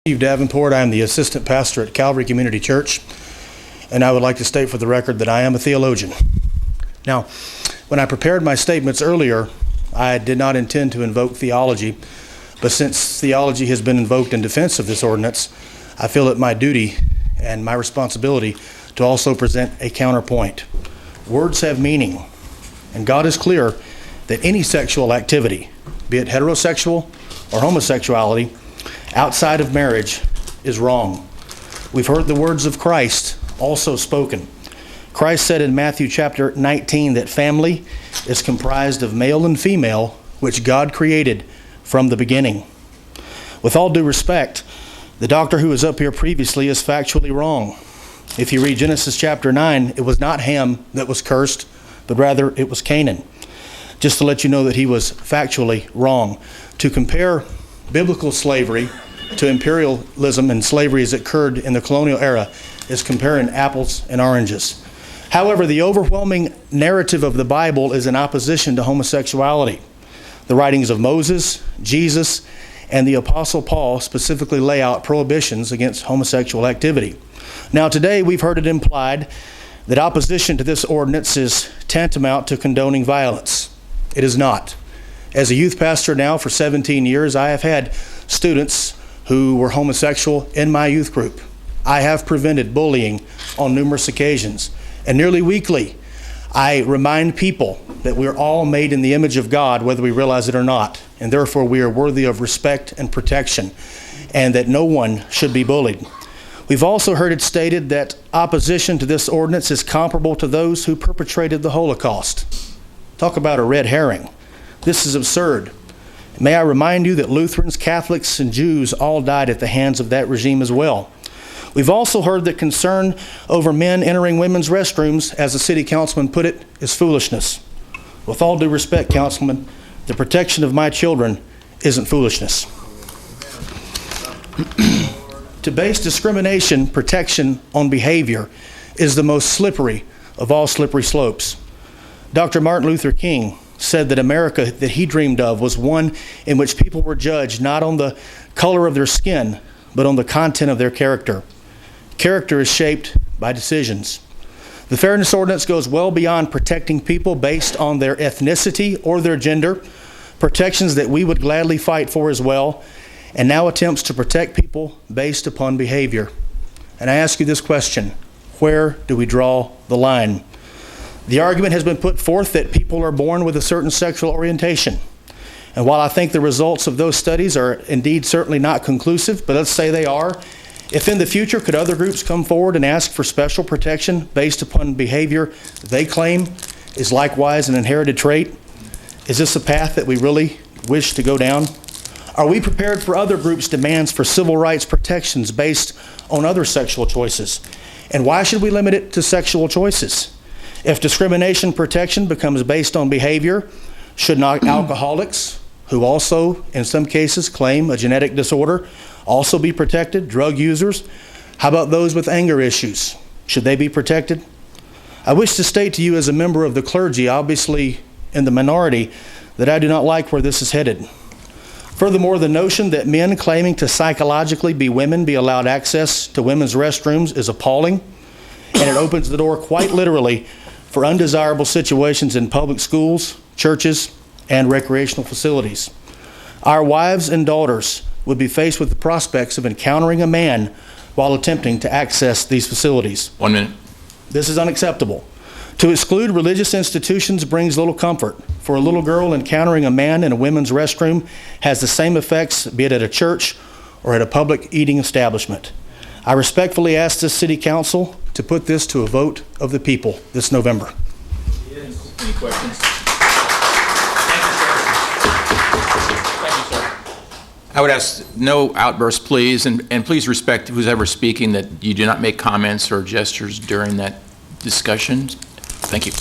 Steve Davenport. I am the assistant pastor at Calvary Community Church, and I would like to state for the record that I am a theologian. Now, when I prepared my statements earlier, I did not intend to invoke theology, but since theology has been invoked in defense of this ordinance, I feel it my duty and my responsibility to also present a counterpoint. Words have meaning, and God is clear that any sexual activity, be it heterosexual or homosexuality, outside of marriage is wrong. We've heard the words of Christ also spoken. Christ said in Matthew chapter 19 that family is comprised of male and female, which God created from the beginning. With all due respect, the doctor who was up here previously is factually wrong. If you read Genesis chapter 9, it was not Ham that was cursed, but rather it was Canaan. Just to let you know that he was factually wrong. To compare biblical slavery to imperialism and slavery as it occurred in the colonial era is comparing apples and oranges. However, the overwhelming narrative of the Bible is in opposition to homosexuality. The writings of Moses, Jesus, and the Apostle Paul specifically lay out prohibitions against homosexual activity. Now today we've heard it implied that opposition to this ordinance is tantamount to condoning violence. It is not. As a youth pastor now for 17 years, I have had students who were homosexual in my youth group. I have prevented bullying on numerous occasions. And nearly weekly, I remind people that we're all made in the image of God, whether we realize it or not. And therefore, we are worthy of respect and protection, and that no one should be bullied. We've also heard it stated that opposition to this ordinance is comparable to those who perpetrated the Holocaust. Talk about a red herring. This is absurd. May I remind you that Lutherans, Catholics, and Jews all died at the hands of that regime as well. We've also heard that concern over men entering women's restrooms, as the city councilman put it, is foolishness. With all due respect, councilman, the protection of my children isn't foolishness. To base discrimination protection on behavior is the most slippery of all slippery slopes. Dr. Martin Luther King said that America that he dreamed of was one in which people were judged not on the color of their skin, but on the content of their character. Character is shaped by decisions. The Fairness Ordinance goes well beyond protecting people based on their ethnicity or their gender, protections that we would gladly fight for as well, and now attempts to protect people based upon behavior. And I ask you this question: where do we draw the line? The argument has been put forth that people are born with a certain sexual orientation. And while I think the results of those studies are indeed certainly not conclusive, but let's say they are, if in the future could other groups come forward and ask for special protection based upon behavior they claim is likewise an inherited trait, is this a path that we really wish to go down? Are we prepared for other groups' demands for civil rights protections based on other sexual choices? And why should we limit it to sexual choices? If discrimination protection becomes based on behavior, should not alcoholics, who also in some cases claim a genetic disorder, also be protected? Drug users? How about those with anger issues? Should they be protected? I wish to state to you as a member of the clergy, obviously in the minority, that I do not like where this is headed. Furthermore, the notion that men claiming to psychologically be women be allowed access to women's restrooms is appalling, and it opens the door quite literally for undesirable situations in public schools, churches, and recreational facilities. Our wives and daughters would be faced with the prospects of encountering a man while attempting to access these facilities. 1 minute. This is unacceptable. To exclude religious institutions brings little comfort. For a little girl, encountering a man in a women's restroom has the same effects, be it at a church or at a public eating establishment. I respectfully ask this city council to put this to a vote of the people this November. Yes. Any questions? Thank you, sir. I would ask no outbursts, please, and please respect who's ever speaking, that you do not make comments or gestures during that discussion. Thank you.